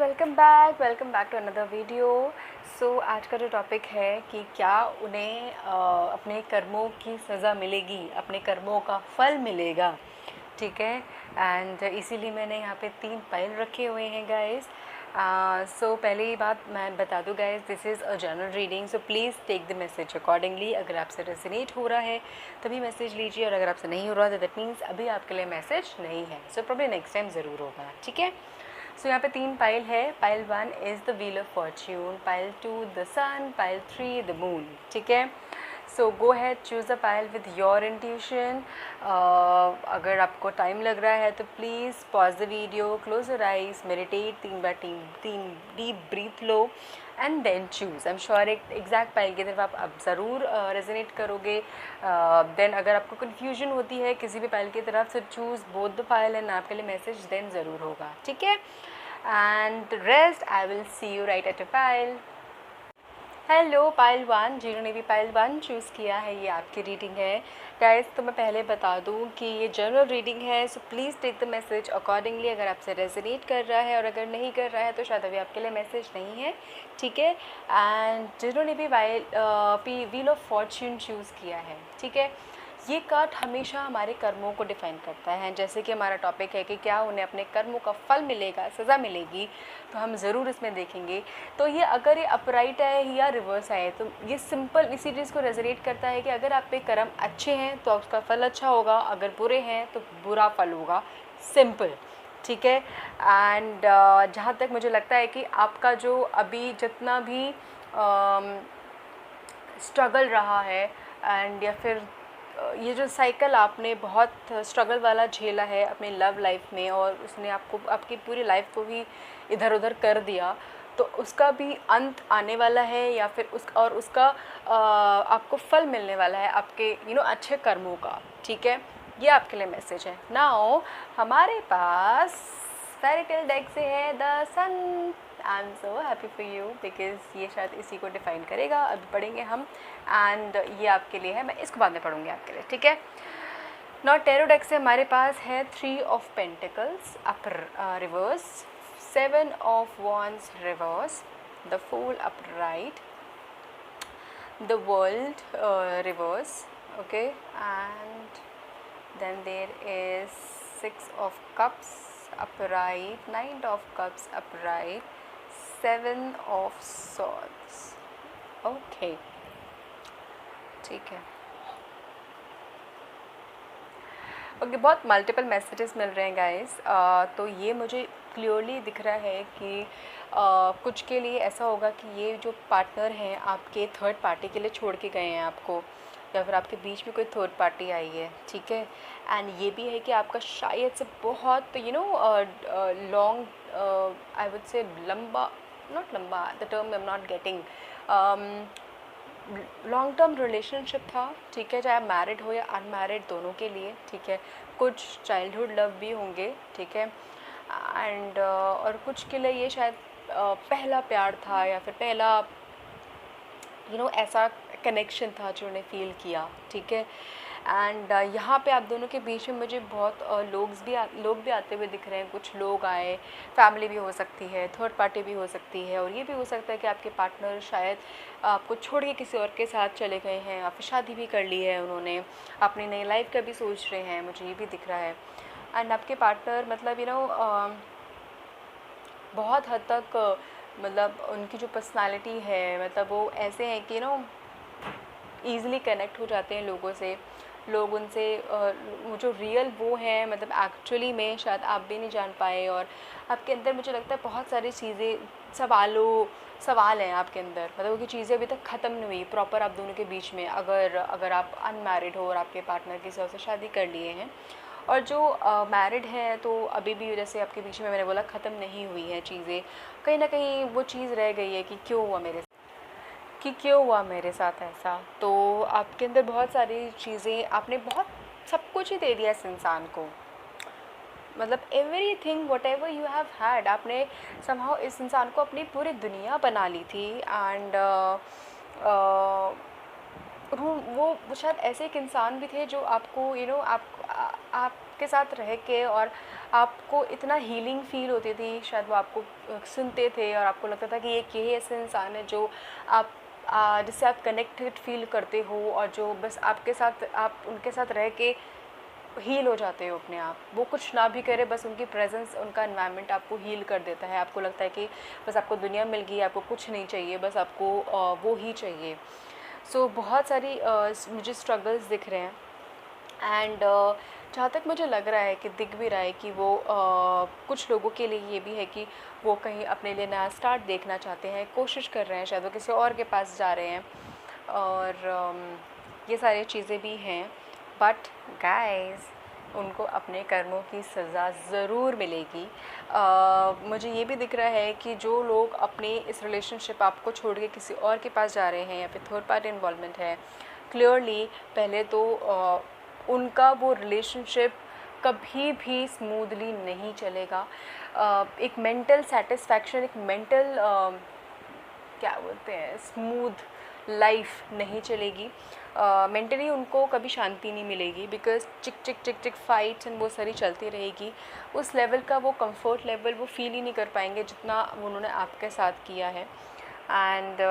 Welcome back to another video. आज का जो टॉपिक है कि क्या उन्हें अपने कर्मों की सज़ा मिलेगी, अपने कर्मों का फल मिलेगा, ठीक है। एंड इसीलिए मैंने यहाँ पे 3 फाइल रखे हुए हैं गाइस। पहले ही बात मैं बता दूँ guys, this is a general reading, so please take the message accordingly. अगर आपसे रेजोनेट हो रहा है तभी मैसेज लीजिए, और अगर आपसे नहीं हो रहा तो दैट मीन्स अभी आपके लिए मैसेज नहीं है। सो प्रॉब्ली नेक्स्ट टाइम ज़रूर होगा, ठीक है। यहाँ पे 3 पाइल है। Pile 1 is the wheel of fortune, pile 2 the sun, pile 3 the moon, ठीक है। Go ahead choose a pile with your intuition. अगर आपको टाइम लग रहा है तो please pause the video, close your eyes, meditate, 3 deep breathe लो and then choose. I am sure एक एग्जैक्ट पाइल की तरफ आप ज़रूर रेजोनेट करोगे। देन अगर आपको कन्फ्यूजन होती है किसी भी पाइल की तरफ से, choose both the pile and आपके लिए मैसेज देन ज़रूर होगा, ठीक है। And rest I will see you right at a pile. Hello pile 1, जिन्होंने भी पाइल 1 चूज़ किया है, ये आपकी रीडिंग है गाइस। तो मैं पहले बता दूं कि ये जनरल रीडिंग है, so please take the message accordingly. अगर आपसे रेजोनेट कर रहा है और अगर नहीं कर रहा है तो शायद अभी आपके लिए मैसेज नहीं है, ठीक है। एंड जिन्होंने भी व्हील ऑफ फॉर्च्यून चूज़ किया है, ठीक है, ये कार्ड हमेशा हमारे कर्मों को डिफ़ाइन करता है। जैसे कि हमारा टॉपिक है कि क्या उन्हें अपने कर्मों का फल मिलेगा, सज़ा मिलेगी, तो हम ज़रूर इसमें देखेंगे। तो ये अगर ये अपराइट है या रिवर्स है तो ये सिंपल इसी चीज़ को रेजोनेट करता है कि अगर आप पे कर्म अच्छे हैं तो उसका फल अच्छा होगा, अगर बुरे हैं तो बुरा फल होगा, सिंपल, ठीक है। एंड जहाँ तक मुझे लगता है कि आपका जो अभी जितना भी स्ट्रगल रहा है एंड या फिर ये जो साइकिल आपने बहुत स्ट्रगल वाला झेला है अपने लव लाइफ में, और उसने आपकी पूरी लाइफ को ही इधर उधर कर दिया, तो उसका भी अंत आने वाला है, या फिर उसका आपको फल मिलने वाला है आपके अच्छे कर्मों का, ठीक है। ये आपके लिए मैसेज है। नाउ हमारे पास फेरी टेल डेक से है the sun. I am so happy for you because ये शायद इसी को डिफ़ाइन करेगा। अभी पढ़ेंगे हम, एंड ये आपके लिए है, मैं इसको बाद में पढ़ूँगी आपके लिए, ठीक है। नॉट टैरो डेक से हमारे पास है 3 of pentacles up reverse, 7 of wands reverse, the fool upright, the world reverse, okay, and then there is 6 of cups upright, 9 of cups upright, 7 of swords, okay, ठीक है। Okay, बहुत multiple messages मिल रहे हैं guys. तो ये मुझे clearly दिख रहा है कि कुछ के लिए ऐसा होगा कि ये जो पार्टनर हैं आपके थर्ड पार्टी के लिए छोड़ के गए हैं आपको, या फिर आपके बीच में कोई थर्ड पार्टी आई है, ठीक है। एंड ये भी है कि आपका शायद से बहुत लॉन्ग, आई वुड से लंबा, नॉट लंबा, the term I am not getting, long term relationship था, ठीक है, चाहे आप मैरिड हो या अनमैरिड दोनों के लिए, ठीक है। कुछ चाइल्डहुड लव भी होंगे, ठीक है। एंड और कुछ के लिए ये शायद पहला प्यार था, या फिर पहला ऐसा कनेक्शन था जो उन्हें फ़ील किया, ठीक है। एंड यहाँ पे आप दोनों के बीच में मुझे बहुत लोग भी आते हुए दिख रहे हैं। कुछ लोग आए, फैमिली भी हो सकती है, थर्ड पार्टी भी हो सकती है, और ये भी हो सकता है कि आपके पार्टनर शायद आपको छोड़ के किसी और के साथ चले गए हैं, या फिर शादी भी कर ली है उन्होंने, अपनी नई लाइफ का भी सोच रहे हैं, मुझे ये भी दिख रहा है। एंड आपके पार्टनर मतलब बहुत हद तक मतलब उनकी जो पर्सनालिटी है, मतलब वो ऐसे हैं कि ईज़िली कनेक्ट हो जाते हैं लोगों से, लोग उनसे वो जो रियल वो हैं, मतलब एक्चुअली में शायद आप भी नहीं जान पाए, और आपके अंदर मुझे लगता है बहुत सारी चीज़ें, सवाल हैं आपके अंदर, मतलब वो की चीज़ें अभी तक ख़त्म नहीं हुई प्रॉपर आप दोनों के बीच में। अगर आप अनमैरिड हो और आपके पार्टनर किसी और से शादी कर लिए हैं, और जो मैरिड है तो अभी भी जैसे आपके बीच में मैंने बोला ख़त्म नहीं हुई है चीज़ें, कहीं ना कहीं वो चीज़ रह गई है कि क्यों हुआ मेरे साथ ऐसा। तो आपके अंदर बहुत सारी चीज़ें, आपने बहुत सब कुछ ही दे दिया इस इंसान को, मतलब everything what ever you have had, आपने समहाउ इस इंसान को अपनी पूरी दुनिया बना ली थी। एंड वो शायद ऐसे एक इंसान भी थे जो आपको आपके साथ रह के और आपको इतना हीलिंग फील होती थी, शायद वो आपको सुनते थे और आपको लगता था कि यही ऐसे इंसान है जो आप जिससे आप कनेक्टेड फील करते हो और जो बस आपके साथ, आप उनके साथ रह के हील हो जाते हो अपने आप। वो कुछ ना भी करे, बस उनकी प्रेजेंस, उनका एनवायरनमेंट आपको हील कर देता है। आपको लगता है कि बस आपको दुनिया मिल गई, आपको कुछ नहीं चाहिए, बस आपको वो ही चाहिए। सो बहुत सारी मुझे स्ट्रगल्स दिख रहे हैं। एंड जहाँ तक मुझे लग रहा है कि दिख भी रहा है कि वो कुछ लोगों के लिए ये भी है कि वो कहीं अपने लिए नया स्टार्ट देखना चाहते हैं, कोशिश कर रहे हैं, शायद वो किसी और के पास जा रहे हैं, और ये सारी चीज़ें भी हैं। बट गाइस, उनको अपने कर्मों की सज़ा ज़रूर मिलेगी। मुझे ये भी दिख रहा है कि जो लोग अपने इस रिलेशनशिप आपको छोड़ के किसी और के पास जा रहे हैं या फिर थर्ड पार्टी इन्वॉल्वमेंट है, क्लियरली पहले तो उनका वो रिलेशनशिप कभी भी स्मूथली नहीं चलेगा। एक मेंटल सेटिस्फैक्शन, एक मेंटल क्या बोलते हैं, स्मूथ लाइफ नहीं चलेगी। मेंटली उनको कभी शांति नहीं मिलेगी, बिकॉज चिक चिक चिक चिक फाइट्स एंड वो सारी चलती रहेगी। उस लेवल का वो कंफर्ट लेवल वो फील ही नहीं कर पाएंगे जितना उन्होंने आपके साथ किया है। एंड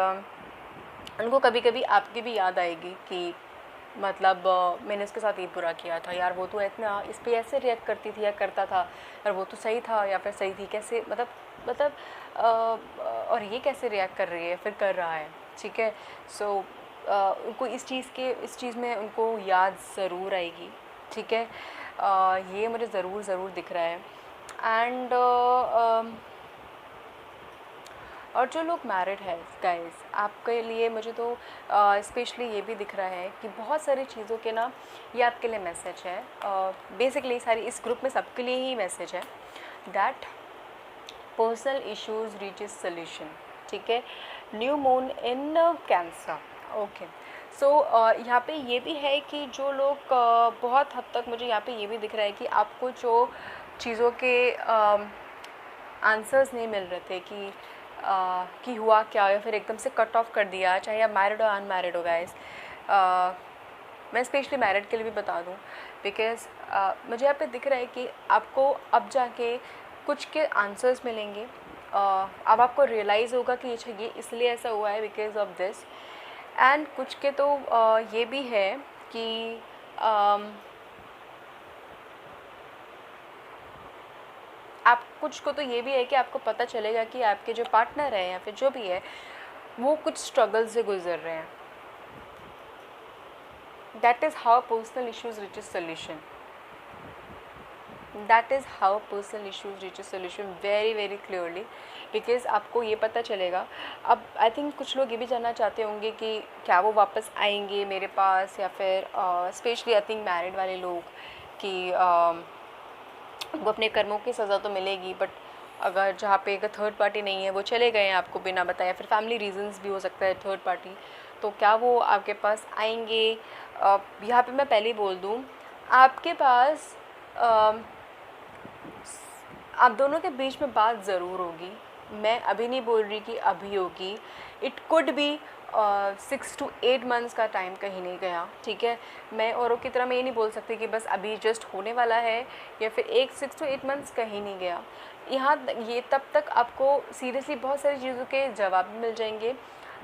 उनको कभी कभी आपकी भी याद आएगी कि मतलब मैंने उसके साथ ये बुरा किया था यार, वो तो इतना इस पर ऐसे रिएक्ट करती थी या करता था, और वो तो सही था या फिर सही थी, कैसे मतलब और ये कैसे रिएक्ट कर रही है, फिर कर रहा है, ठीक है। सो उनको इस चीज़ में उनको याद ज़रूर आएगी, ठीक है। ये मुझे ज़रूर दिख रहा है। एंड और जो लोग मैरिड है गाइस, आपके लिए मुझे तो स्पेशली ये भी दिख रहा है कि बहुत सारी चीज़ों के ना, ये आपके लिए मैसेज है। बेसिकली सारी इस ग्रुप में सबके लिए ही मैसेज है that personal issues reaches solution, ठीक है। New moon in Cancer, okay. So यहाँ पे ये भी है कि जो लोग बहुत हद तक, मुझे यहाँ पे ये भी दिख रहा है कि आपको जो चीज़ों के आंसर्स नहीं मिल रहे थे कि हुआ क्या, या फिर एकदम से कट ऑफ कर दिया, चाहे आप मैरिड हो अनमैरिड हो गाइस। मैं स्पेशली मैरिड के लिए भी बता दूं, बिकॉज़ मुझे यहाँ पे दिख रहा है कि आपको अब जाके कुछ के आंसर्स मिलेंगे। अब आपको रियलाइज़ होगा कि ये इसलिए ऐसा हुआ है बिकॉज ऑफ दिस। एंड कुछ के तो ये भी है कि आप कुछ को तो ये भी है कि आपको पता चलेगा कि आपके जो पार्टनर है या फिर जो भी है वो कुछ स्ट्रगल से गुजर रहे हैं। That is how personal issues reaches solution, that is how personal issues reaches solution very clearly, because आपको ये पता चलेगा। अब आई थिंक कुछ लोग ये भी जानना चाहते होंगे कि क्या वो वापस आएंगे मेरे पास, या फिर स्पेशली आई थिंक मैरिड वाले लोग कि वो अपने कर्मों की सज़ा तो मिलेगी, बट अगर जहाँ पे अगर थर्ड पार्टी नहीं है, वो चले गए हैं आपको बिना बताए, फिर फैमिली रीजंस भी हो सकता है थर्ड पार्टी, तो क्या वो आपके पास आएंगे? यहाँ पे मैं पहले ही बोल दूँ, आपके पास आप दोनों के बीच में बात ज़रूर होगी। मैं अभी नहीं बोल रही कि अभी होगी, it could be 6 to 8 months का टाइम कहीं नहीं गया, ठीक है। मैं औरों की तरह मैं ये नहीं बोल सकती कि बस अभी जस्ट होने वाला है, या फिर 6 to 8 मंथ्स कहीं नहीं गया। यहाँ ये तब तक आपको सीरियसली बहुत सारी चीज़ों के जवाब मिल जाएंगे।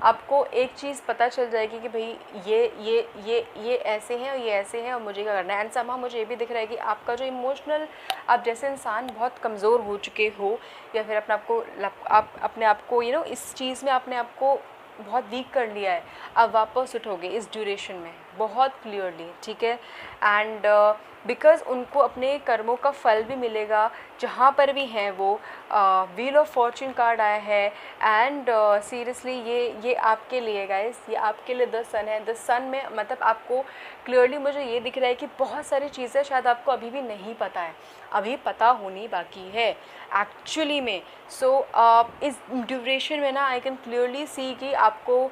आपको एक चीज़ पता चल जाएगी कि भाई ये ऐसे हैं और ये ऐसे हैं और मुझे क्या करना है। एंड समा मुझे ये भी दिख रहा है कि आपका जो इमोशनल, आप जैसे इंसान बहुत कमज़ोर हो चुके हो, या फिर आप अपने आप को इस चीज़ में अपने आप को बहुत वीक कर लिया है, अब वापस उठोगे इस ड्यूरेशन में बहुत क्लियरली, ठीक है। एंड बिकॉज़ उनको अपने कर्मों का फल भी मिलेगा जहाँ पर भी हैं वो। व्हील ऑफ फॉर्चून कार्ड आया है, एंड सीरियसली ये आपके लिए गाइस, ये आपके लिए द सन है। द सन में मतलब आपको क्लियरली मुझे ये दिख रहा है कि बहुत सारी चीज़ें शायद आपको अभी भी नहीं पता है, अभी पता होनी बाकी है एक्चुअली में। सो इस ड्यूरेशन में ना आई कैन क्लियरली सी कि आपको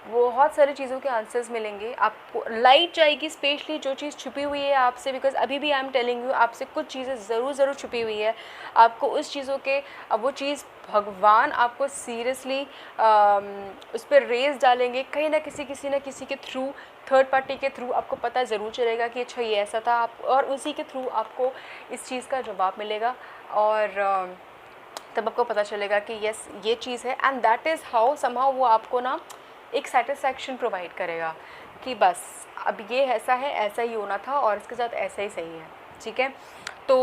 बहुत सारी चीज़ों के आंसर्स मिलेंगे, आपको लाइट जाएगी, स्पेशली जो चीज़ छुपी हुई है आपसे, बिकॉज अभी भी आई एम टेलिंग यू आपसे कुछ चीज़ें ज़रूर छुपी हुई है। आपको उस चीज़ों के, अब वो चीज़ भगवान आपको सीरियसली उस पर रेस डालेंगे कहीं ना किसी के थ्रू, थर्ड पार्टी के थ्रू आपको पता ज़रूर चलेगा कि अच्छा ये ऐसा था, आप और उसी के थ्रू आपको इस चीज़ का जवाब मिलेगा और तब आपको पता चलेगा कि यस ये चीज़ है। And that is how somehow वो आपको ना एक सेटिस्फैक्शन प्रोवाइड करेगा कि बस अब ये ऐसा है, ऐसा ही होना था और इसके साथ ऐसा ही सही है, ठीक है। तो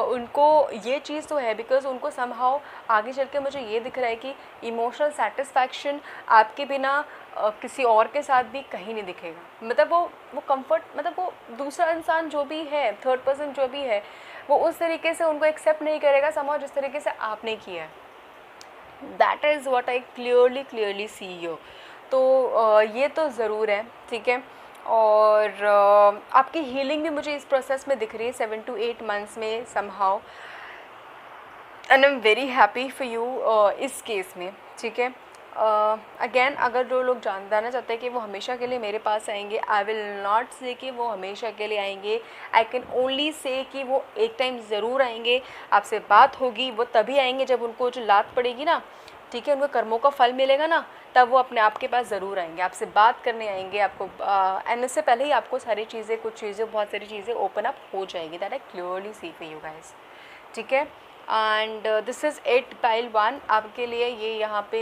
उनको ये चीज़ तो है बिकॉज़ उनको समहाउ आगे चल के मुझे ये दिख रहा है कि इमोशनल सेटिस्फैक्शन आपके बिना किसी और के साथ भी कहीं नहीं दिखेगा। मतलब वो कंफर्ट, मतलब वो दूसरा इंसान जो भी है, थर्ड पर्सन जो भी है, वो उस तरीके से उनको एक्सेप्ट नहीं करेगा समहाउ जिस तरीके से आपने किया है। That is what I clearly see you. तो ये तो ज़रूर है, ठीक है। और आपकी हीलिंग भी मुझे इस प्रोसेस में दिख रही है 7 to 8 मंथ्स में somehow, and I am very happy for you इस केस में, ठीक है। अगेन अगर जो लोग जानना चाहते हैं कि वो हमेशा के लिए मेरे पास आएंगे, आई विल नॉट से कि वो हमेशा के लिए आएंगे, आई कैन ओनली से कि वो एक टाइम ज़रूर आएंगे, आपसे बात होगी, वो तभी आएंगे जब उनको जो लात पड़ेगी ना, ठीक है, उनको कर्मों का फल मिलेगा ना, तब वो अपने आप के पास ज़रूर आएंगे, आपसे बात करने आएंगे, आपको एंड इससे पहले ही आपको सारी चीज़ें, बहुत सारी चीज़ें ओपन अप हो जाएगी। That I clearly see for you guys, ठीक है। And this is it pile 1 आपके लिए। ये यहाँ पे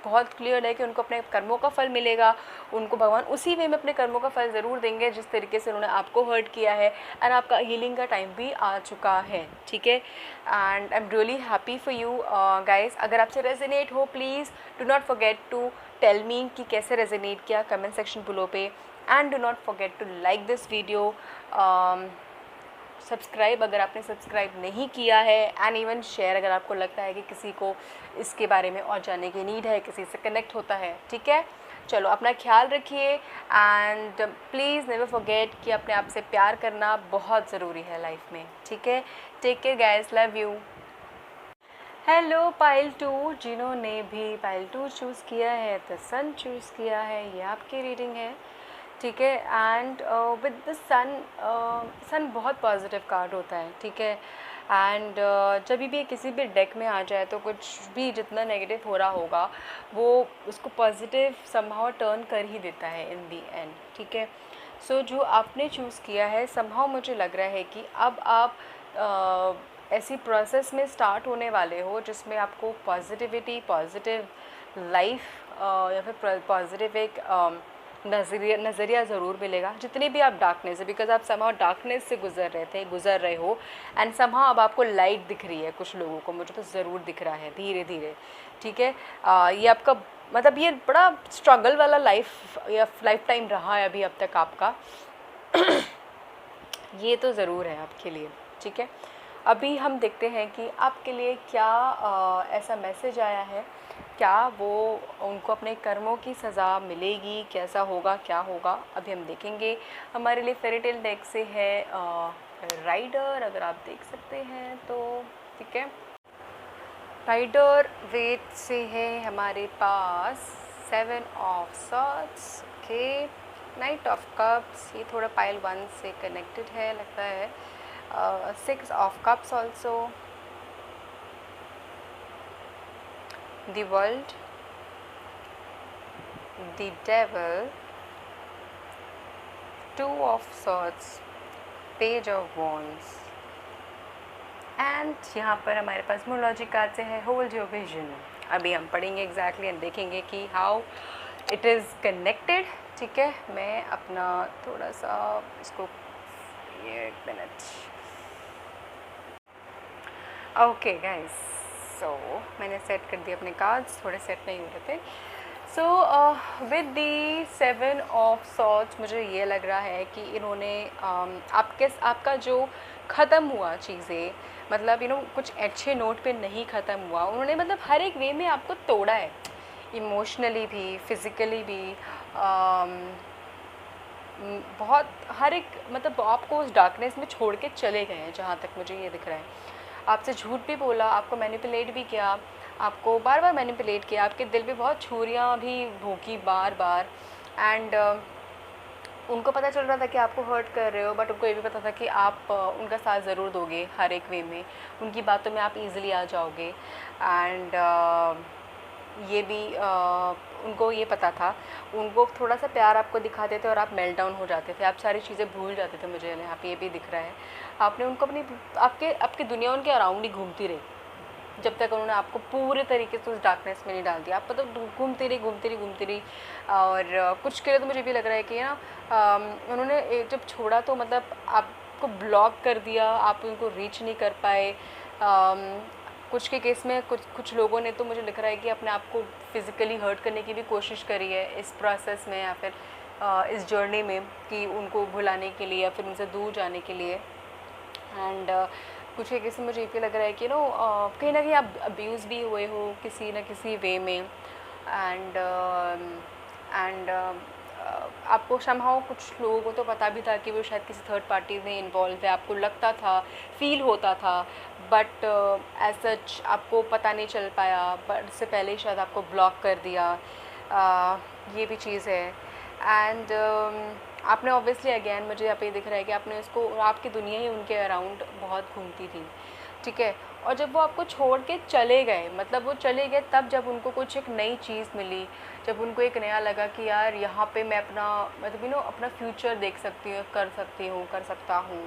बहुत क्लियर है कि उनको अपने कर्मों का फल मिलेगा, उनको भगवान उसी वे में अपने कर्मों का फल ज़रूर देंगे जिस तरीके से उन्होंने आपको हर्ट किया है, एंड आपका हीलिंग का टाइम भी आ चुका है, ठीक है। And I am really happy for you guys. अगर आपसे रेजोनेट हो please do not forget to tell me कि कैसे रेजोनेट किया कमेंट सेक्शन बिलो पे, and do not forget to like this video, subscribe अगर आपने सब्सक्राइब नहीं किया है, एंड इवन शेयर अगर आपको लगता है कि किसी को इसके बारे में और जानने की नीड है, किसी से कनेक्ट होता है, ठीक है। चलो अपना ख्याल रखिए, एंड प्लीज़ नेवर फॉरगेट कि अपने आप से प्यार करना बहुत ज़रूरी है लाइफ में, ठीक है। Take care guys, love you. Hello pile 2, जिन्होंने भी पाइल 2 चूज़ किया है, द सन चूज़ किया है, ये आपकी रीडिंग है, ठीक है। एंड विद द सन, सन बहुत पॉजिटिव कार्ड होता है, ठीक है। एंड जब भी किसी भी डेक में आ जाए तो कुछ भी जितना नेगेटिव हो रहा होगा वो उसको पॉजिटिव समहाउ टर्न कर ही देता है इन दी एंड, ठीक है। सो जो आपने चूज़ किया है समहाउ मुझे लग रहा है कि अब आप ऐसी प्रोसेस में स्टार्ट होने वाले हो जिसमें आपको पॉजिटिविटी, पॉजिटिव लाइफ या फिर पॉजिटिव एक नज़रिया ज़रूर मिलेगा जितनी भी आप डार्कनेस है, बिकॉज आप समहाउ डार्कनेस से गुज़र रहे हो, एंड समहाउ अब आपको लाइट दिख रही है। कुछ लोगों को, मुझे तो ज़रूर दिख रहा है धीरे धीरे, ठीक है। ये आपका मतलब ये बड़ा स्ट्रगल वाला लाइफ टाइम रहा है अभी अब तक आपका ये तो ज़रूर है आपके लिए, ठीक है। अभी हम देखते हैं कि आपके लिए क्या ऐसा मैसेज आया है, क्या वो उनको अपने कर्मों की सज़ा मिलेगी, कैसा होगा, क्या होगा, अभी हम देखेंगे। हमारे लिए फेरीटेल डेक से है राइडर, अगर आप देख सकते हैं तो, ठीक है। राइडर वेट से है हमारे पास 7 of swords, okay, night of cups, ये थोड़ा पाइल 1 से कनेक्टेड है लगता है, 6 of cups also, the world, the devil, 2 of swords, page of wands, and यहाँ पर हमारे पास मोलॉजी कार्ड से है होल्ड योर विजन। अभी हम पढ़ेंगे एग्जैक्टली एंड देखेंगे कि हाउ इट इज़ कनेक्टेड, ठीक है। मैं अपना थोड़ा सा इसको, ये 1 मिनट, ओके गाइस, सो मैंने सेट कर दिया अपने कार्ड्स, थोड़े सेट नहीं हो रहे थे। So with the 7 of swords मुझे ये लग रहा है कि इन्होंने आपका जो ख़त्म हुआ चीज़ें, मतलब कुछ अच्छे नोट पे नहीं ख़त्म हुआ, उन्होंने मतलब हर एक वे में आपको तोड़ा है, इमोशनली भी, फिज़िकली भी, बहुत हर एक, मतलब आपको उस डार्कनेस में छोड़ के चले गए हैं जहाँ तक मुझे ये दिख रहा है। आपसे झूठ भी बोला, आपको मैनिपुलेट भी किया, आपको बार बार मैनिपुलेट किया, आपके दिल पे बहुत छुरियाँ भी भोंकी बार बार, एंड उनको पता चल रहा था कि आपको हर्ट कर रहे हो, बट उनको ये भी पता था कि आप उनका साथ ज़रूर दोगे हर एक वे में, उनकी बातों में आप इजीली आ जाओगे। एंड ये भी उनको ये पता था, उनको थोड़ा सा प्यार आपको दिखाते थे और आप मेल्ट डाउन हो जाते थे, आप सारी चीज़ें भूल जाते थे। मुझे यहाँ पे ये भी दिख रहा है, आपने उनको अपनी आपकी दुनिया उनके अराउंड ही घूमती रही जब तक उन्होंने आपको पूरे तरीके से उस डार्कनेस में नहीं डाल दिया। आप मतलब घूमती रही। और कुछ के लिए तो मुझे भी लग रहा है कि ना उन्होंने जब छोड़ा तो मतलब आपको ब्लॉक कर दिया, आप उनको रीच नहीं कर पाए। कुछ के केस में कुछ लोगों ने तो मुझे लग रहा है कि अपने आप को फिज़िकली हर्ट करने की भी कोशिश करी है इस प्रोसेस में, या फिर इस जर्नी में, कि उनको भुलाने के लिए या फिर उनसे दूर जाने के लिए। एंड कुछ के केस में मुझे ये भी लग रहा है कि कहीं ना कहीं आप अब्यूज़ भी हुए हो किसी न किसी वे में। एंड आपको समहाउ कुछ लोगों को तो पता भी था कि वो शायद किसी थर्ड पार्टी में इन्वॉल्व है, आपको लगता था, फील होता था, बट एज सच आपको पता नहीं चल पाया, बट इससे पहले ही शायद आपको ब्लॉक कर दिया। ये भी चीज़ है। एंड आपने ऑब्वियसली अगेन मुझे यहाँ पे दिख रहा है कि आपने उसको, आपकी दुनिया ही उनके अराउंड बहुत घूमती थी, ठीक है। और जब वो आपको छोड़ के चले गए, मतलब वो चले गए तब जब उनको कुछ एक नई चीज़ मिली, जब उनको एक नया लगा कि यार यहाँ पे मैं अपना मतलब अपना फ्यूचर देख सकती हूँ, कर सकता हूँ।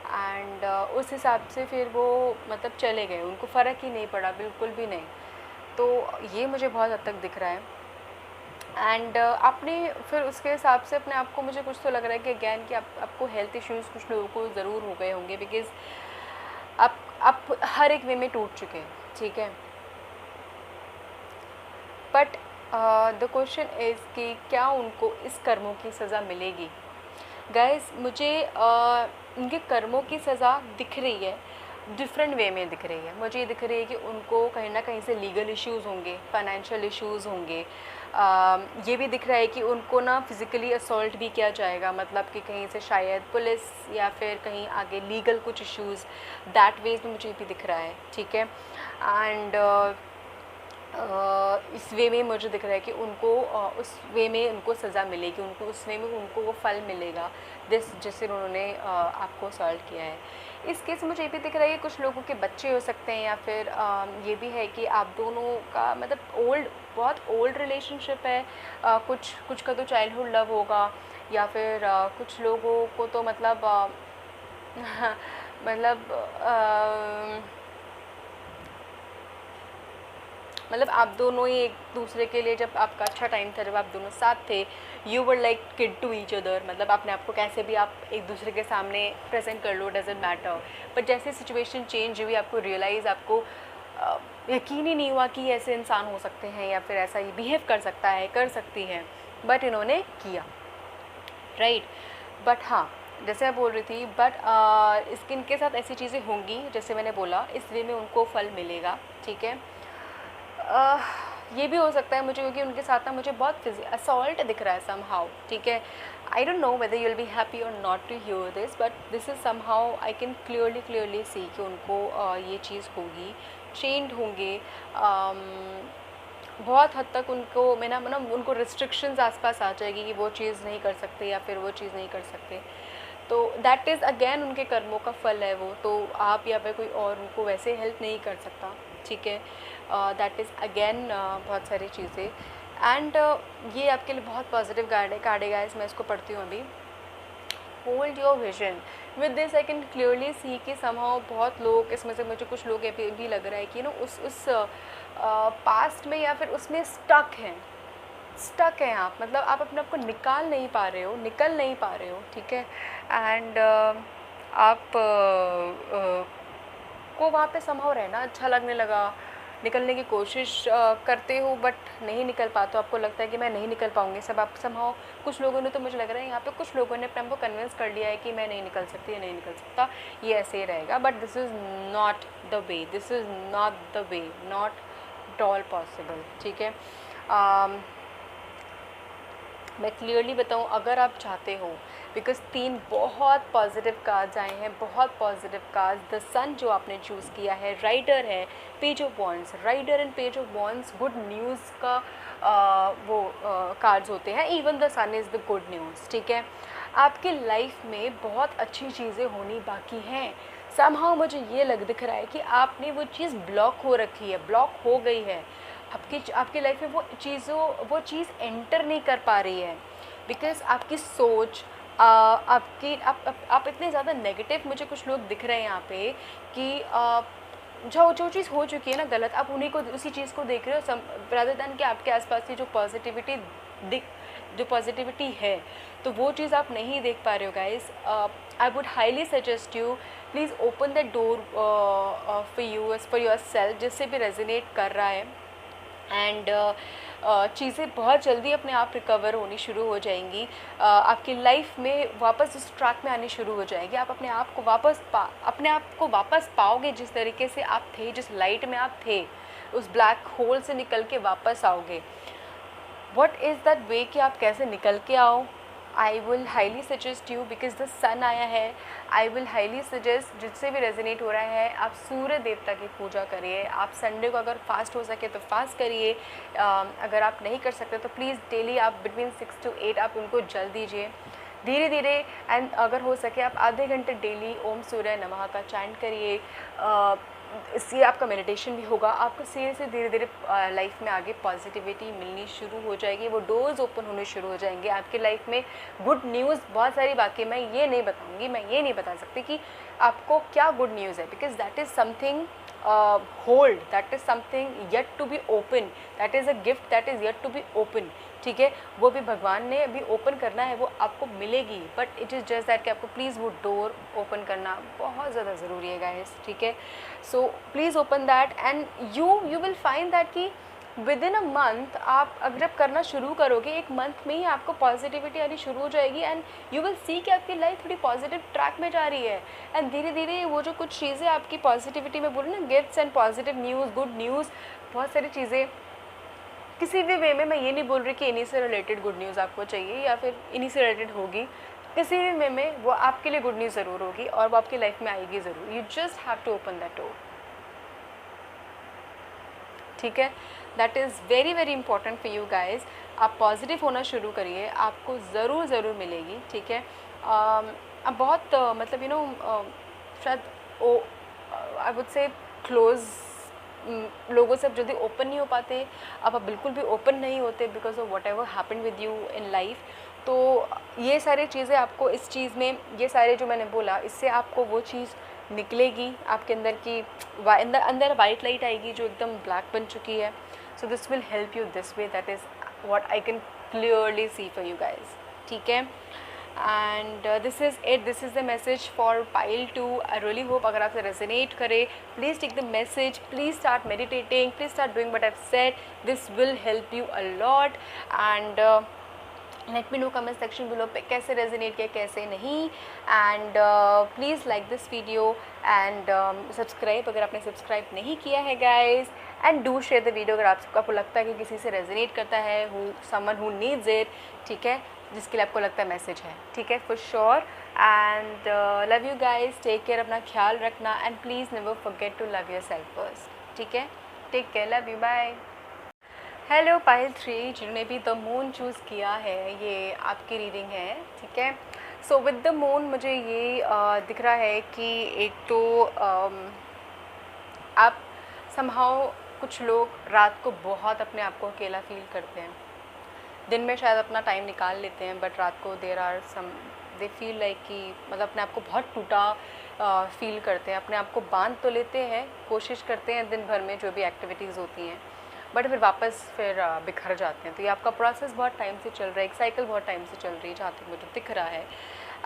एंड उस हिसाब से फिर वो मतलब चले गए, उनको फ़र्क ही नहीं पड़ा, बिल्कुल भी नहीं। तो ये मुझे बहुत हद तक दिख रहा है। एंड आपने फिर उसके हिसाब से अपने आप को, मुझे कुछ तो लग रहा है कि अगैन कि आपको हेल्थ इश्यूज़ कुछ लोगों को ज़रूर हो गए होंगे, बिकॉज़ आप हर एक वे में टूट चुके हैं, ठीक है। बट द क्वेश्चन इज़ कि क्या उनको इस कर्मों की सज़ा मिलेगी। गाइस मुझे उनके कर्मों की सज़ा दिख रही है, डिफरेंट वे में दिख रही है। मुझे ये दिख रही है कि उनको कहीं ना कहीं से लीगल इश्यूज़ होंगे, फाइनेंशियल इश्यूज़ होंगे। ये भी दिख रहा है कि उनको ना फिज़िकली असॉल्ट भी किया जाएगा, मतलब कि कहीं से शायद पुलिस या फिर कहीं आगे लीगल कुछ इश्यूज़, दैट वेज में मुझे भी दिख रहा है, ठीक है। एंड इस वे में मुझे दिख रहा है कि उनको उस वे में उनको सज़ा मिलेगी, उनको उस वे में उनको वो फल मिलेगा जिससे उन्होंने आपको असॉल्ट किया है। इस केस में मुझे ये भी दिख रहा है कि कुछ लोगों के बच्चे हो सकते हैं, या फिर ये भी है कि आप दोनों का मतलब बहुत ओल्ड रिलेशनशिप है। कुछ का तो चाइल्डहुड लव होगा, या फिर कुछ लोगों को तो मतलब मतलब आप दोनों ही एक दूसरे के लिए, जब आपका अच्छा टाइम था, जब आप दोनों साथ थे, you were like kid to each other, मतलब अपने आप को कैसे भी आप एक दूसरे के सामने प्रेजेंट कर लो, डजेंट मैटर। बट जैसे सिचुएशन चेंज हुई, आपको रियलाइज़, आपको यकीन ही नहीं हुआ कि ऐसे इंसान हो सकते हैं या फिर ऐसा ही बिहेव कर सकता है, कर सकती है, बट इन्होंने किया, राइट। बट हाँ, जैसे मैं बोल रही थी, बट इनके साथ ऐसी चीज़ें होंगी, जैसे मैंने बोला, इस वे में उनको फल मिलेगा, ठीक है। ये भी हो सकता है मुझे, क्योंकि उनके साथ ना मुझे बहुत असॉल्ट दिख रहा है समहाउ, ठीक है। I don't know whether you will be happy और not to hear this, but this is somehow I can clearly see कि उनको ये चीज़ होगी, ट्रेंड होंगे। बहुत हद तक उनको उनको रिस्ट्रिक्शंस आसपास आ जाएगी कि वो चीज़ नहीं कर सकते या फिर वो चीज़ नहीं कर सकते। तो दैट इज़ अगेन उनके कर्मों का फल है वो, तो आप या फिर कोई और उनको वैसे हेल्प नहीं कर सकता, ठीक है। दैट इज़ अगेन बहुत सारी चीज़ें। एंड ये आपके लिए बहुत पॉजिटिव कार्ड है गाइस, मैं इसको पढ़ती हूँ अभी। Hold your vision, with this I can clearly see कि समहाउ बहुत लोग, इसमें से मुझे कुछ लोग भी लग रहा है कि उस पास्ट में या फिर उसमें स्टक हैं आप, मतलब आप अपने आप को निकल नहीं पा रहे हो, ठीक है। एंड आप को वहाँ पे समहाउ रहना अच्छा लगने लगा, निकलने की कोशिश करते हो बट नहीं निकल पाते हो, आपको लगता है कि मैं नहीं निकल पाऊँगी, सब आप समहाउ, कुछ लोगों ने तो मुझे लग रहा है यहाँ पे कुछ लोगों ने अपने आप को कन्विंस कर लिया है कि मैं नहीं निकल सकती, नहीं निकल सकता, ये ऐसे ही रहेगा। But this is not the way, not at all possible, ठीक है। मैं क्लियरली बताऊँ, अगर आप चाहते हो, बिकॉज 3 बहुत पॉजिटिव कार्ड्स आए हैं, बहुत पॉजिटिव कार्ड्स। द सन जो आपने चूज़ किया है, राइडर है, page of wands, rider and page of wands, good news का वो कार्ड्स होते हैं। Even the sun is the good news, ठीक है। आपकी लाइफ में बहुत अच्छी चीज़ें होनी बाकी हैं। समहाउ मुझे ये दिख रहा है कि आपने वो चीज़ ब्लॉक हो रखी है, ब्लॉक हो गई है आपकी लाइफ में। वो चीज़ एंटर नहीं कर पा रही है बिकॉज़ आपकी सोच आपकी आप इतने ज़्यादा नेगेटिव, मुझे कुछ लोग दिख रहे हैं यहाँ पे कि जो जो चीज़ हो चुकी है ना गलत, आप उन्हीं को, उसी चीज़ को देख रहे हो रादर दैन कि आपके आसपास की जो पॉजिटिविटी है, तो वो चीज़ आप नहीं देख पा रहे हो guys. I would highly suggest you, please open that door for your self, जिससे भी रेजोनेट कर रहा है। एंड चीज़ें बहुत जल्दी अपने आप रिकवर होनी शुरू हो जाएंगी। आपकी लाइफ में वापस उस ट्रैक में आनी शुरू हो जाएगी। आप अपने आप को वापस पाओगे जिस तरीके से आप थे, जिस लाइट में आप थे, उस ब्लैक होल से निकल के वापस आओगे। व्हाट इज़ दैट वे कि आप कैसे निकल के आओ? I will highly suggest you, because the sun आया है, आई विल हाईली सजेस्ट, जिससे भी रेजोनेट हो रहा है, आप सूर्य देवता की पूजा करिए। आप संडे को अगर फास्ट हो सके तो फास्ट करिए। अगर आप नहीं कर सकते तो प्लीज़ डेली आप बिटवीन 6 to 8 आप उनको जल दीजिए धीरे धीरे। एंड अगर हो सके आप आधे घंटे डेली ओम सूर्य नमः का चैंट करिए। इससे आपका मेडिटेशन भी होगा। आपको धीरे धीरे लाइफ में आगे पॉजिटिविटी मिलनी शुरू हो जाएगी, वो डोर्स ओपन होने शुरू हो जाएंगे आपकी लाइफ में। गुड न्यूज़ बहुत सारी, बाकी मैं ये नहीं बताऊंगी, मैं ये नहीं बता सकती कि आपको क्या गुड न्यूज़ है, because that is something hold, that is something yet to be open, that is a gift that is yet to be open, ठीक है। वो भी भगवान ने अभी ओपन करना है, वो आपको मिलेगी, but it is just that कि आपको प्लीज़ वो डोर ओपन करना बहुत ज़्यादा ज़रूरी है गाइस, ठीक है। So please open that and you will find that कि विद इन अ मंथ आप अगर आप करना शुरू करोगे, एक मंथ में ही आपको पॉजिटिविटी आनी शुरू हो जाएगी। एंड यू विल सी कि आपकी लाइफ थोड़ी पॉजिटिव ट्रैक में जा रही है। एंड धीरे धीरे वो जो कुछ चीज़ें आपकी पॉजिटिविटी में बोलो ना, gifts and positive news, good news, बहुत सारी चीज़ें, किसी भी वे में मैं ये नहीं बोल रही कि इन्हीं से रिलेटेड गुड न्यूज़ आपको चाहिए या फिर इन्हीं से रिलेटेड होगी, किसी भी वे में वो आपके लिए गुड न्यूज़ ज़रूर होगी और वो आपकी लाइफ में आएगी ज़रूर। You just have to open that door, ठीक है। That is very very important for you guys. आप पॉजिटिव होना शुरू करिए, आपको ज़रूर मिलेगी, ठीक है। अब बहुत मतलब यू नो शायद आई वुड से क्लोज़ लोगों से आप जल्दी ओपन नहीं हो पाते। अब आप बिल्कुल भी ओपन नहीं होते because of what ever happen with you in life. तो ये सारी चीज़ें आपको इस चीज़ में, ये सारे जो मैंने बोला, इससे आपको वो चीज़ निकलेगी आपके अंदर की, अंदर वाइट लाइट आएगी जो एकदम ब्लैक बन चुकी है। So this will help you this way, that is what I can clearly see for you guys, ठीक है। And this is the message for pile 2। I really hope अगर आपसे रेजोनेट करे, please take the message, please start meditating, please start doing what I have said, this will help you a lot. And let me know comment section below पे कैसे resonate किया, कैसे नहीं। And please like this video and subscribe अगर आपने subscribe नहीं किया है guys. And do share the video अगर आपको लगता है कि किसी से रेजोनेट करता है, समवन हु नीड्स इट, ठीक है, जिसके लिए आपको लगता है मैसेज है, ठीक है, for sure. And love you guys, take care, अपना ख्याल रखना and please never forget to love yourself first, ठीक है। Take care, love you, bye. Hello pile 3, जिन्होंने भी द मून चूज़ किया है, ये आपकी रीडिंग है, ठीक है। सो विद द मून मुझे ये दिख रहा है कि एक तो आप समहाउ कुछ लोग रात को बहुत अपने आप को अकेला फील करते हैं। दिन में शायद अपना टाइम निकाल लेते हैं, बट रात को दे फील लाइक कि मतलब अपने आप को बहुत टूटा फील करते हैं। अपने आप को बांध तो लेते हैं, कोशिश करते हैं दिन भर में जो भी एक्टिविटीज़ होती हैं, बट फिर बिखर जाते हैं। तो ये आपका प्रोसेस बहुत टाइम से चल रहा है, एक साइकिल बहुत टाइम से चल रही है जहाँ तक मुझे दिख रहा है।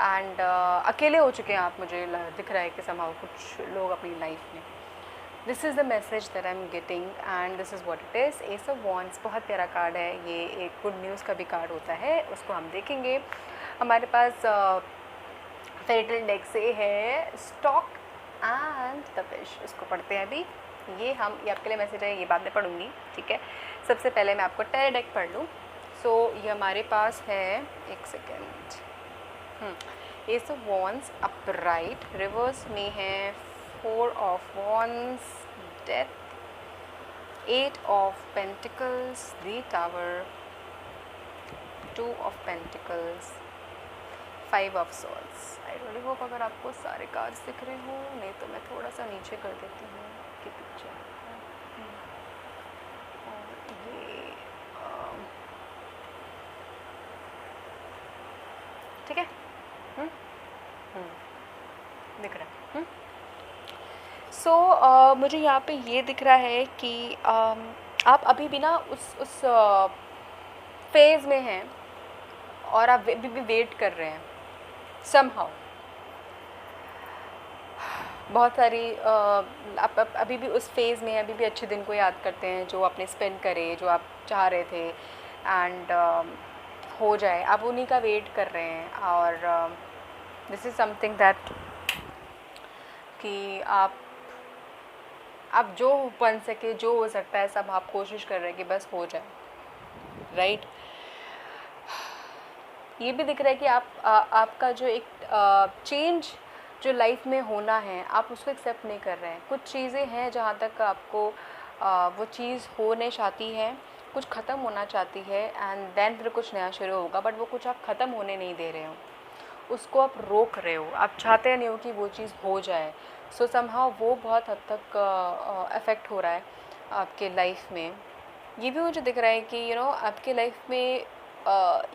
एंड अकेले हो चुके हैं आप, मुझे दिख रहा है कि समहाउ कुछ लोग अपनी लाइफ में। This is the message that I am getting and this is what it is. S of wands बहुत प्यारा कार्ड है, ये एक गुड न्यूज़ का भी कार्ड होता है, उसको हम देखेंगे। हमारे पास फेरिटल डेक से है स्टॉक एंड द फिश, उसको पढ़ते हैं अभी। ये आपके लिए मैसेज है, ये बाद में पढ़ूंगी, ठीक है। सबसे पहले मैं आपको टेरा डेक पढ़ लूँ। सो ये हमारे पास है, एक second, S of wands upright, reverse में है 4 of wands, death, 8 of Pentacles, the Tower, 2 of Pentacles, 5 of Swords. I really hope अगर आपको सारे कार्ड्स दिख रहे हो, नहीं तो मैं थोड़ा सा नीचे कर देती हूँ कि पिक्चर। और ये ठीक है, दिख रहा है। सो मुझे यहाँ पे ये दिख रहा है कि आप अभी भी ना उस फेज़ में हैं और आप अभी भी वेट कर रहे हैं समहाउ। बहुत सारी आप अभी भी उस फेज़ में, अभी भी अच्छे दिन को याद करते हैं जो आपने स्पेंड करे, जो आप चाह रहे थे, एंड हो जाए, आप उन्हीं का वेट कर रहे हैं। और दिस इज़ समथिंग दैट कि आप जो बन सके, जो हो सकता है सब आप कोशिश कर रहे हैं कि बस हो जाए, राइट। ये भी दिख रहा है कि आपका जो एक चेंज जो लाइफ में होना है, आप उसको एक्सेप्ट नहीं कर रहे हैं। कुछ चीज़ें हैं जहाँ तक आपको वो चीज़ होने चाहती है, कुछ ख़त्म होना चाहती है, एंड देन फिर कुछ नया शुरू होगा, बट वो कुछ आप ख़त्म होने नहीं दे रहे हो, उसको आप रोक रहे हो, आप चाहते नहीं हो कि वो चीज़ हो जाए। सो समहाउ वो बहुत हद तक अफेक्ट हो रहा है आपके लाइफ में। ये भी मुझे दिख रहा है कि आपके लाइफ में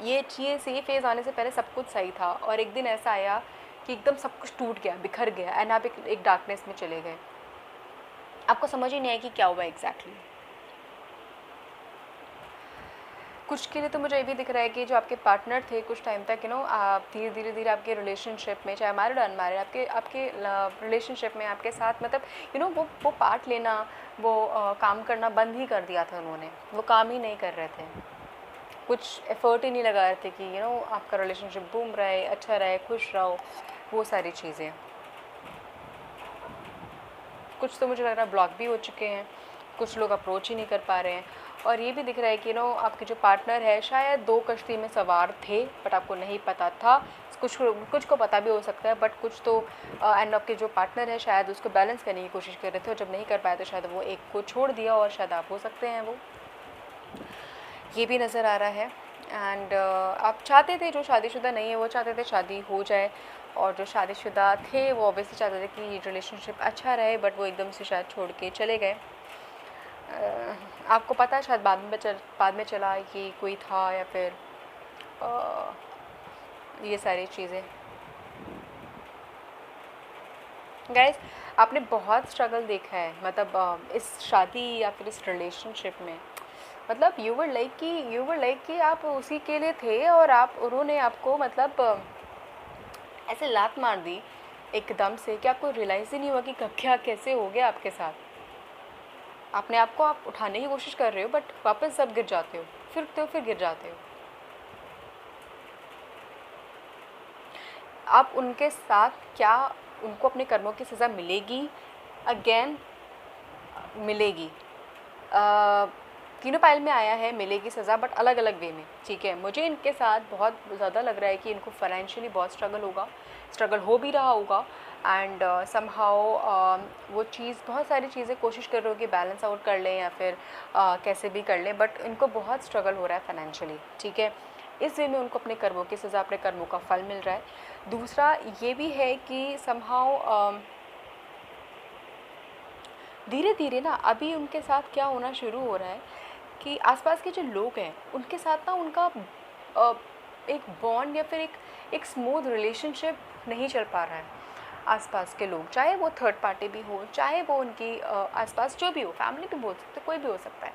ये चीज़, ये फेज़ आने से पहले सब कुछ सही था, और एक दिन ऐसा आया कि एकदम सब कुछ टूट गया, बिखर गया, एंड आप एक डार्कनेस में चले गए। आपको समझ ही नहीं आया कि क्या हुआ एग्जैक्टली। कुछ के लिए तो मुझे ये भी दिख रहा है कि जो आपके पार्टनर थे कुछ टाइम तक आप धीरे धीरे आपके रिलेशनशिप में, चाहे मैरिड अनमैरिड, आपके रिलेशनशिप में आपके साथ मतलब वो पार्ट लेना, वो काम करना बंद ही कर दिया था उन्होंने। वो काम ही नहीं कर रहे थे, कुछ एफर्ट ही नहीं लगा रहे थे कि आपका रिलेशनशिप बूम रहे, अच्छा रहे, खुश रहो, वो सारी चीज़ें। कुछ तो मुझे लग रहा है ब्लॉक भी हो चुके हैं, कुछ लोग अप्रोच ही नहीं कर पा रहे हैं। और ये भी दिख रहा है कि आपके जो पार्टनर है शायद 2 कश्ती में सवार थे, बट आपको नहीं पता था। कुछ को पता भी हो सकता है, बट कुछ तो एंड आपके जो पार्टनर है शायद उसको बैलेंस करने की कोशिश कर रहे थे, और जब नहीं कर पाए तो शायद वो एक को छोड़ दिया, और शायद आप हो सकते हैं वो। ये भी नज़र आ रहा है। एंड आप चाहते थे, जो शादीशुदा नहीं है वो चाहते थे शादी हो जाए, और जो शादीशुदा थे वो ऑब्वियसली चाहते थे कि रिलेशनशिप अच्छा रहे, बट वो एकदम से शायद छोड़ के चले गए। आपको पता है शायद बाद में चला कि कोई था, या फिर ये सारी चीज़ें। गाइस, आपने बहुत स्ट्रगल देखा है, मतलब इस शादी या फिर इस रिलेशनशिप में। मतलब यू वर लाइक कि आप उसी के लिए थे, और उन्होंने आपको मतलब ऐसे लात मार दी एकदम से कि आपको रियलाइज़ ही नहीं हुआ कि क्या कैसे हो गया आपके साथ। अपने आप को आप उठाने की कोशिश कर रहे हो, बट वापस सब गिर जाते हो, फिर गिर जाते हो। आप उनके साथ क्या, उनको अपने कर्मों की सज़ा मिलेगी, अगेन मिलेगी। तीनों पाइल में आया है मिलेगी सज़ा, बट अलग अलग वे में, ठीक है। मुझे इनके साथ बहुत ज़्यादा लग रहा है कि इनको फाइनेंशियली बहुत स्ट्रगल हो भी रहा होगा, एंड समहाउ वो चीज़, बहुत सारी चीज़ें कोशिश कर रहे हो कि बैलेंस आउट कर लें, या फिर कैसे भी कर लें, बट इनको बहुत स्ट्रगल हो रहा है फाइनेंशियली, ठीक है। इस वे में उनको अपने कर्मों की सज़ा, अपने कर्मों का फल मिल रहा है। दूसरा ये भी है कि समहाउ धीरे धीरे ना अभी उनके साथ क्या होना शुरू हो रहा है कि आसपास के जो लोग हैं उनके साथ ना उनका एक बॉन्ड या फिर एक स्मूथ रिलेशनशिप नहीं चल पा रहा है। आसपास के लोग, चाहे वो थर्ड पार्टी भी हो, चाहे वो उनकी आसपास जो भी हो, फैमिली भी बोल सकते, कोई भी हो सकता है,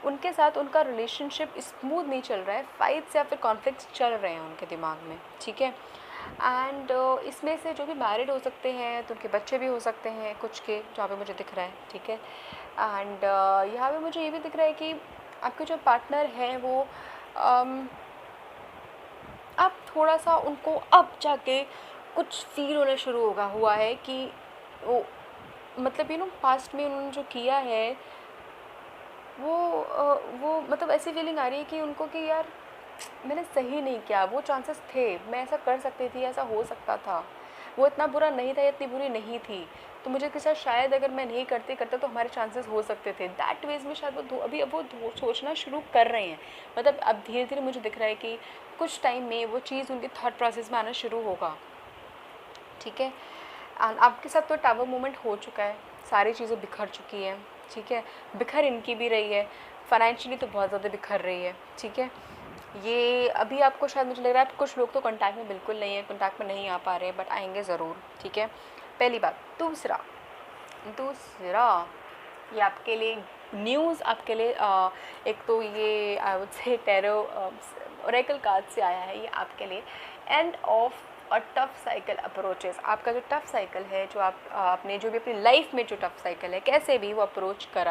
उनके साथ उनका रिलेशनशिप स्मूथ नहीं चल रहा है। फाइट्स या फिर कॉन्फ्लिक्ट्स चल रहे हैं उनके दिमाग में, ठीक है। एंड इसमें से जो भी मैरिड हो सकते हैं तो उनके बच्चे भी हो सकते हैं, कुछ के जहाँ पे मुझे दिख रहा है, ठीक है। एंड यहाँ पे मुझे ये भी दिख रहा है कि आपके जो पार्टनर हैं वो अब थोड़ा सा उनको अब जाके कुछ फील होना शुरू हुआ है कि वो मतलब पास्ट में उन्होंने जो किया है वो मतलब ऐसी फीलिंग आ रही है कि उनको कि यार मैंने सही नहीं किया, वो चांसेस थे, मैं ऐसा कर सकती थी, ऐसा हो सकता था, वो इतना बुरा नहीं था, इतनी बुरी नहीं थी, तो मुझे कि शायद अगर मैं नहीं करता तो हमारे चांसेस हो सकते थे, दैट वेज में शायद वो अभी अब वो सोचना शुरू कर रहे हैं। मतलब अब धीरे धीरे मुझे दिख रहा है कि कुछ टाइम में वो चीज़ उनके थॉट प्रोसेस में आना शुरू होगा, ठीक है। एंड आपके साथ तो टावर मूवमेंट हो चुका है, सारी चीज़ें बिखर चुकी हैं, ठीक है। बिखर इनकी भी रही है, फाइनेंशियली तो बहुत ज़्यादा बिखर रही है, ठीक है। ये अभी आपको शायद मुझे लग रहा है कुछ लोग तो कांटेक्ट में बिल्कुल नहीं है, कांटेक्ट में नहीं आ पा रहे हैं, बट आएंगे ज़रूर, ठीक है, पहली बात। दूसरा ये आपके लिए न्यूज़, आपके लिए एक तो ये I would say tarot Oracle card से आया है, ये आपके लिए end of a tough cycle approaches. आपका जो टफ साइकिल है, जो आप अपने जो भी अपनी लाइफ में जो टफ साइकिल है, कैसे भी वो अप्रोच कर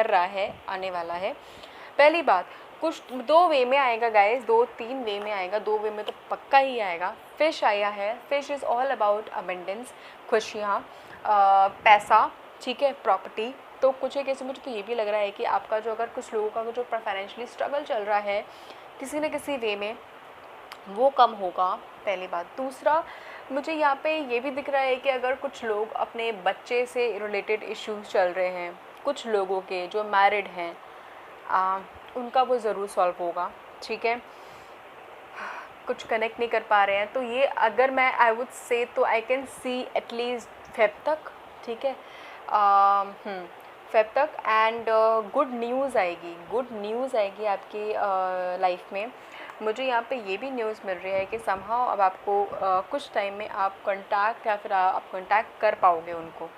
रहा है, आने वाला है। पहली बात, कुछ 2 वे में आएगा गाइस, 2-3 वे में आएगा, 2 वे में तो पक्का ही आएगा। फिश आया है, fish is all about abundance, खुशियाँ, पैसा, ठीक है, प्रॉपर्टी। तो कुछ एक ऐसे मुझे तो ये भी लग रहा है कि आपका जो, अगर कुछ लोगों का जो फाइनेंशियली स्ट्रगल चल रहा है किसी न किसी वे में, वो कम होगा, पहली बात। दूसरा, मुझे यहाँ पे ये भी दिख रहा है कि अगर कुछ लोग अपने बच्चे से रिलेटेड इश्यूज चल रहे हैं, कुछ लोगों के जो मैरिड हैं, उनका वो ज़रूर सॉल्व होगा, ठीक है। कुछ कनेक्ट नहीं कर पा रहे हैं, तो ये अगर मैं आई वुड से तो I can see at least Feb तक, ठीक है, फेब तक। एंड गुड न्यूज़ आएगी आपकी लाइफ में। मुझे यहाँ पे ये भी न्यूज़ मिल रही है कि समहाउ अब आपको कुछ टाइम में आप कांटेक्ट या फिर आप कांटेक्ट कर पाओगे उनको,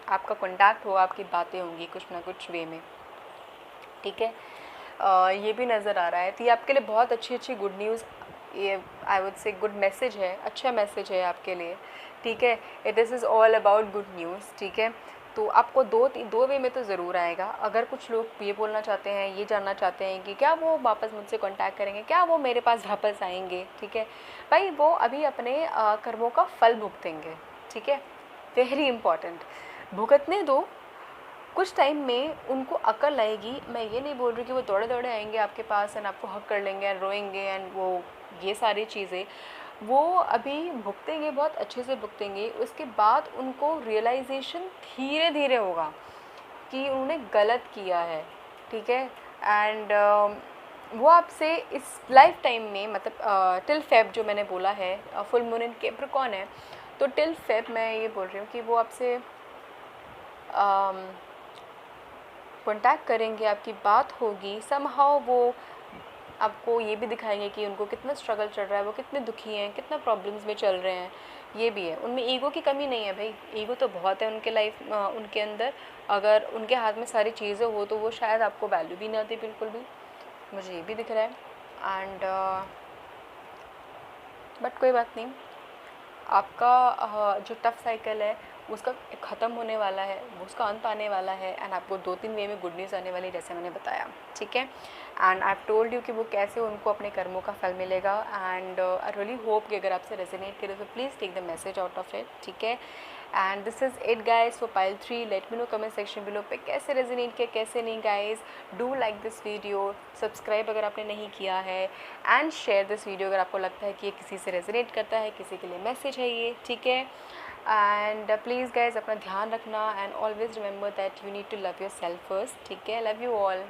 आपका कांटेक्ट हो, आपकी बातें होंगी कुछ ना कुछ वे में, ठीक है। ये भी नज़र आ रहा है, तो ये आपके लिए बहुत अच्छी गुड न्यूज़, ये I would say good message है, अच्छा मैसेज है आपके लिए, ठीक है। This is all about good news, ठीक है। तो आपको दो वे में तो ज़रूर आएगा। अगर कुछ लोग ये बोलना चाहते हैं, ये जानना चाहते हैं कि क्या वो वापस मुझसे कांटेक्ट करेंगे, क्या वो मेरे पास वापस आएंगे, ठीक है भाई, वो अभी अपने कर्मों का फल भुगतेंगे, ठीक है, वेरी इंपॉर्टेंट, भुगतने दो। कुछ टाइम में उनको अकल आएगी। मैं ये नहीं बोल रही कि वो दौड़े दौड़े आएंगे आपके पास एंड आपको हक कर लेंगे एंड रोएंगे एंड वो ये सारी चीज़ें, वो अभी भुगतेंगे, बहुत अच्छे से भुगतेंगे। उसके बाद उनको रियलाइजेशन धीरे धीरे होगा कि उन्होंने गलत किया है, ठीक है। एंड वो आपसे इस लाइफ टाइम में, मतलब टिल फेब जो मैंने बोला है, फुल मून इन कैप्रिकॉर्न है, तो टिल फेब मैं ये बोल रही हूँ कि वो आपसे कॉन्टैक्ट करेंगे, आपकी बात होगी, समहाउ वो आपको ये भी दिखाएंगे कि उनको कितना स्ट्रगल चल रहा है, वो कितने दुखी हैं, कितना प्रॉब्लम्स में चल रहे हैं। ये भी है, उनमें ईगो की कमी नहीं है भाई, ईगो तो बहुत है उनके लाइफ उनके अंदर। अगर उनके हाथ में सारी चीज़ें हो तो वो शायद आपको वैल्यू भी नहीं आती बिल्कुल भी, मुझे ये भी दिख रहा है। एंड बट कोई बात नहीं, आपका जो टफ साइकिल है उसका ख़त्म होने वाला है, उसका अंत आने वाला है एंड आपको 2-3 वे में गुड न्यूज़ आने वाली, जैसे मैंने बताया, ठीक है। And I have told you कि वो कैसे उनको अपने कर्मों का फल मिलेगा। एंड आई रियली होप कि अगर आपसे रेजोनेट करे तो please take the message out of it, ठीक है। And this is it guys for pile 3। Let me know comment section below पे कैसे रेजोनेट किया, कैसे नहीं। Guys do like this video, subscribe अगर आपने नहीं किया है, एंड शेयर दिस वीडियो अगर आपको लगता है कि ये किसी से रेजोनेट करता है, किसी के लिए मैसेज है ये, ठीक है। एंड प्लीज़ गाइज अपना ध्यान रखना and always remember that you need to love yourself first, ठीक है। Love you all.